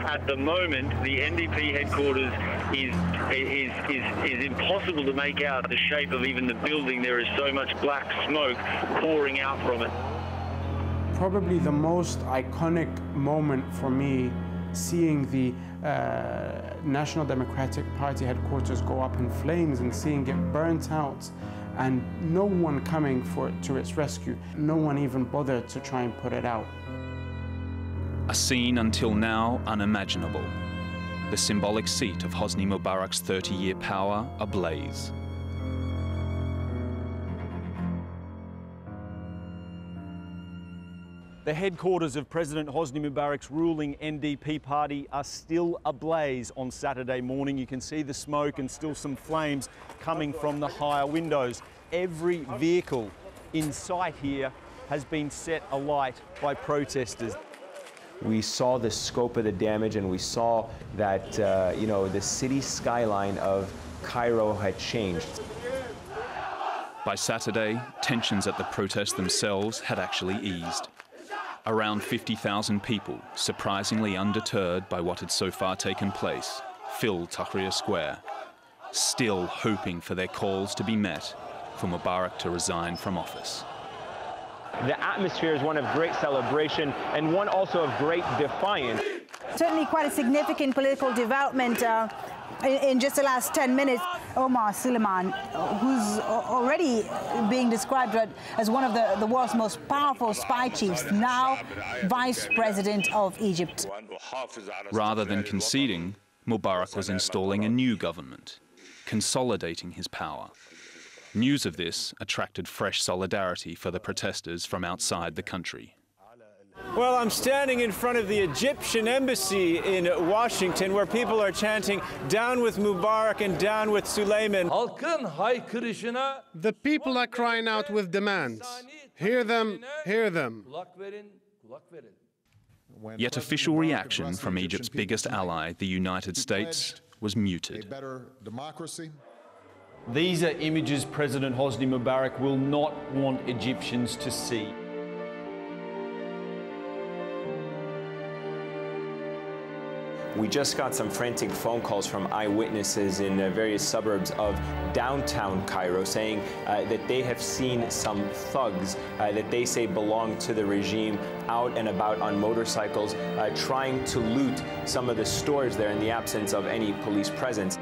At the moment, the NDP headquarters is impossible to make out the shape of even the building. There is so much black smoke pouring out from it. Probably the most iconic moment for me, seeing the National Democratic Party headquarters go up in flames and seeing it burnt out and no one coming to its rescue. No one even bothered to try and put it out. A scene until now unimaginable. The symbolic seat of Hosni Mubarak's 30-year power ablaze. The headquarters of President Hosni Mubarak's ruling NDP party are still ablaze on Saturday morning. You can see the smoke and still some flames coming from the higher windows. Every vehicle in sight here has been set alight by protesters. We saw the scope of the damage and we saw that, the city skyline of Cairo had changed. By Saturday, tensions at the protests themselves had actually eased. Around 50,000 people, surprisingly undeterred by what had so far taken place, filled Tahrir Square, still hoping for their calls to be met, for Mubarak to resign from office. The atmosphere is one of great celebration and one also of great defiance. Certainly quite a significant political development in just the last 10 minutes. Omar Suleiman, who's already being described as one of the world's most powerful spy chiefs, now vice president of Egypt. Rather than conceding, Mubarak was installing a new government, consolidating his power. News of this attracted fresh solidarity for the protesters from outside the country. Well, I'm standing in front of the Egyptian embassy in Washington, where people are chanting, "Down with Mubarak and down with Suleiman." The people are crying out with demands. Hear them, hear them. Yet official reaction from Egypt's biggest ally, the United States, was muted. These are images President Hosni Mubarak will not want Egyptians to see. We just got some frantic phone calls from eyewitnesses in various suburbs of downtown Cairo saying that they have seen some thugs that they say belong to the regime out and about on motorcycles trying to loot some of the stores there in the absence of any police presence.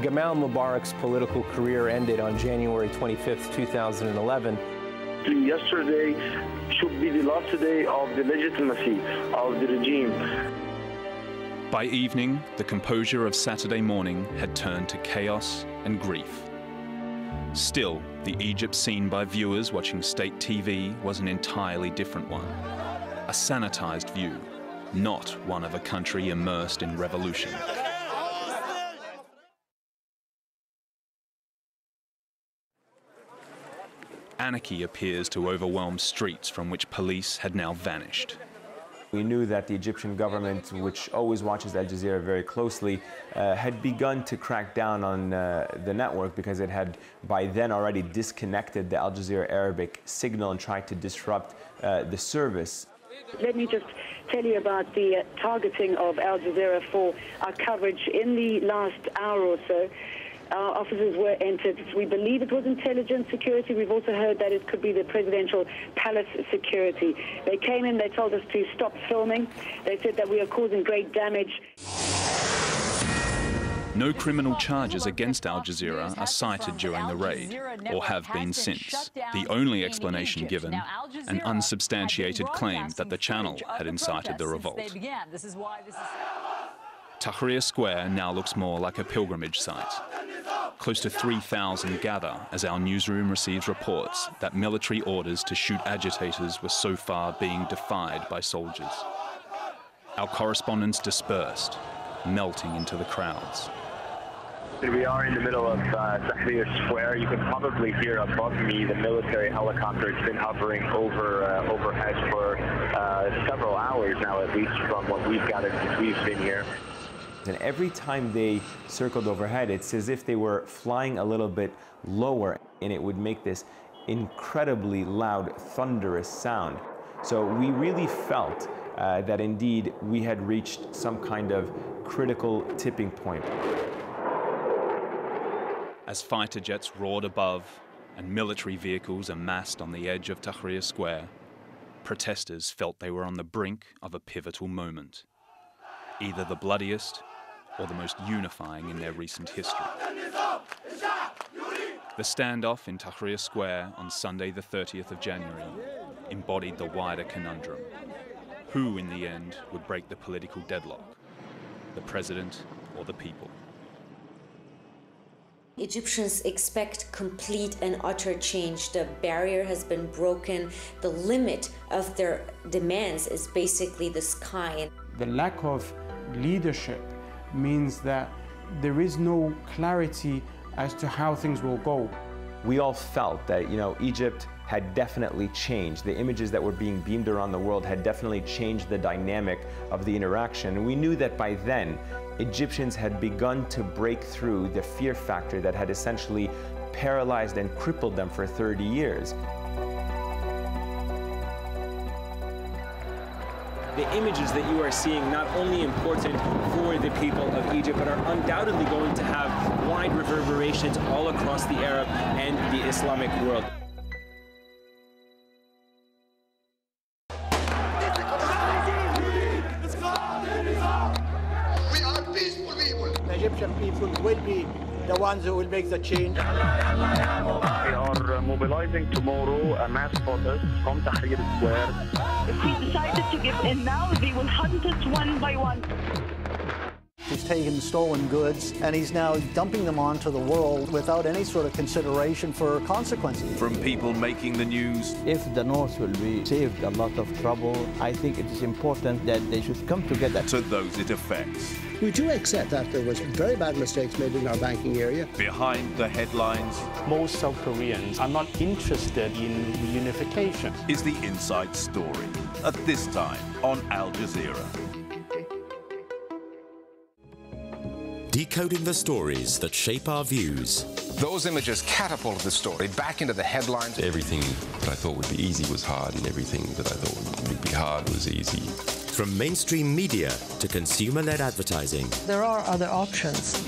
Gamal Mubarak's political career ended on January 25th, 2011. Yesterday should be the last day of the legitimacy of the regime. By evening, the composure of Saturday morning had turned to chaos and grief. Still, the Egypt seen by viewers watching state TV was an entirely different one. A sanitized view, not one of a country immersed in revolution. Anarchy appears to overwhelm streets from which police had now vanished. We knew that the Egyptian government, which always watches Al Jazeera very closely, had begun to crack down on the network because it had by then already disconnected the Al Jazeera Arabic signal and tried to disrupt the service. Let me just tell you about the targeting of Al Jazeera for our coverage in the last hour or so. Our officers were entered. We believe it was intelligence security. We've also heard that it could be the presidential palace security. They came in, they told us to stop filming. They said that we are causing great damage. No criminal charges against Al Jazeera are cited during the raid, or have been since. The only explanation given, an unsubstantiated claim that the channel had incited the revolt. Tahrir Square now looks more like a pilgrimage site. Close to 3,000 gather as our newsroom receives reports that military orders to shoot agitators were so far being defied by soldiers. Our correspondents dispersed, melting into the crowds. We are in the middle of Tahrir Square. You can probably hear above me the military helicopter. It's been hovering overhead for several hours now, at least from what we've gathered since we've been here. And every time they circled overhead, it's as if they were flying a little bit lower, and it would make this incredibly loud, thunderous sound. So we really felt that indeed we had reached some kind of critical tipping point. As fighter jets roared above and military vehicles amassed on the edge of Tahrir Square, protesters felt they were on the brink of a pivotal moment, either the bloodiest or the most unifying in their recent history. The standoff in Tahrir Square on Sunday the 30th of January embodied the wider conundrum. Who in the end would break the political deadlock? The president or the people? Egyptians expect complete and utter change. The barrier has been broken. The limit of their demands is basically the sky. The lack of leadership means that there is no clarity as to how things will go. We all felt that, Egypt had definitely changed. The images that were being beamed around the world had definitely changed the dynamic of the interaction. And we knew that by then, Egyptians had begun to break through the fear factor that had essentially paralyzed and crippled them for 30 years. The images that you are seeing not only important for the people of Egypt, but are undoubtedly going to have wide reverberations all across the Arab and the Islamic world. We are peaceful people. The Egyptian people will be the ones who will make the change. We are mobilizing tomorrow a mass protest from Tahrir Square. If we decided to give in now, they will hunt us one by one. He's taken stolen goods and he's now dumping them onto the world without any sort of consideration for consequences. From people making the news. If the North will be saved a lot of trouble, I think it is important that they should come together. To those it affects. We do accept that there was very bad mistakes made in our banking area. Behind the headlines. Most South Koreans are not interested in reunification. Is the inside story. At this time on Al Jazeera. Decoding the stories that shape our views. Those images catapulted the story back into the headlines. Everything that I thought would be easy was hard, and everything that I thought would be hard was easy. From mainstream media to consumer-led advertising. There are other options.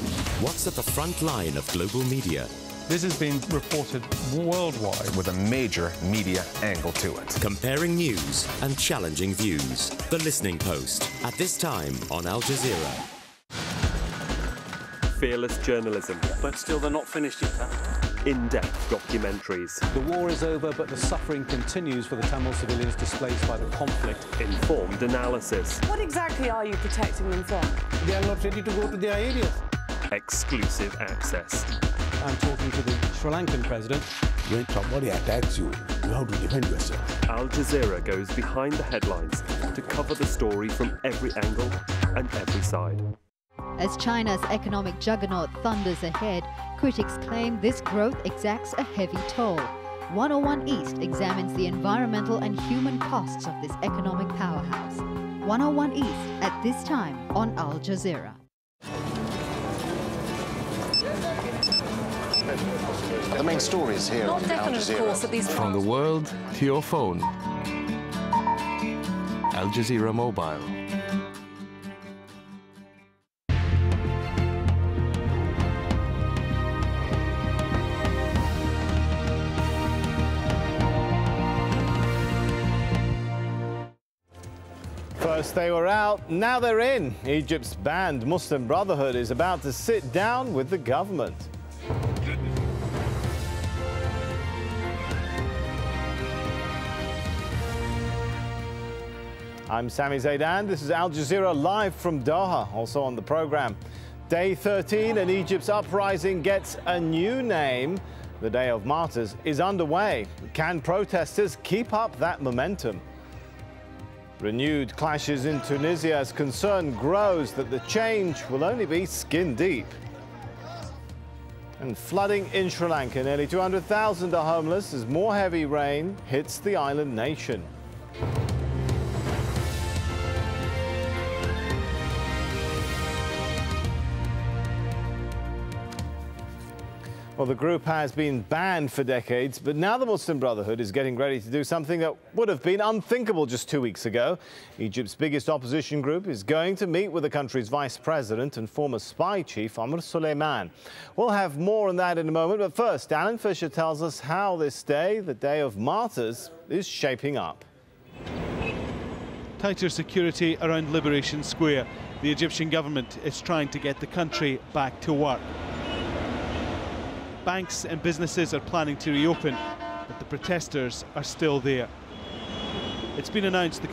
What's at the front line of global media? This has been reported worldwide. With a major media angle to it. Comparing news and challenging views. The Listening Post. At this time on Al Jazeera. Fearless journalism. But still, they're not finished yet. In-depth documentaries. The war is over, but the suffering continues for the Tamil civilians displaced by the conflict. Informed analysis. What exactly are you protecting them from? They are not ready to go to their areas. Exclusive access. I'm talking to the Sri Lankan president. When somebody attacks you, you have to defend yourself. Al Jazeera goes behind the headlines to cover the story from every angle and every side. As China's economic juggernaut thunders ahead, critics claim this growth exacts a heavy toll. 101 East examines the environmental and human costs of this economic powerhouse. 101 East at this time on Al Jazeera. The main stories here on Al Jazeera. From the world to your phone. Al Jazeera Mobile. First they were out, now they're in. Egypt's banned Muslim Brotherhood is about to sit down with the government. I'm Sami Zaidan. This is Al Jazeera live from Doha, also on the program. Day 13 and Egypt's uprising gets a new name. The Day of Martyrs is underway. Can protesters keep up that momentum? Renewed clashes in Tunisia as concern grows that the change will only be skin deep. And flooding in Sri Lanka, nearly 200,000 are homeless as more heavy rain hits the island nation. Well, the group has been banned for decades, but now the Muslim Brotherhood is getting ready to do something that would have been unthinkable just 2 weeks ago. Egypt's biggest opposition group is going to meet with the country's vice president and former spy chief, Omar Suleiman. We'll have more on that in a moment, but first, Alan Fisher tells us how this day, the Day of Martyrs, is shaping up. Tighter security around Liberation Square. The Egyptian government is trying to get the country back to work. Banks and businesses are planning to reopen, but the protesters are still there. It's been announced the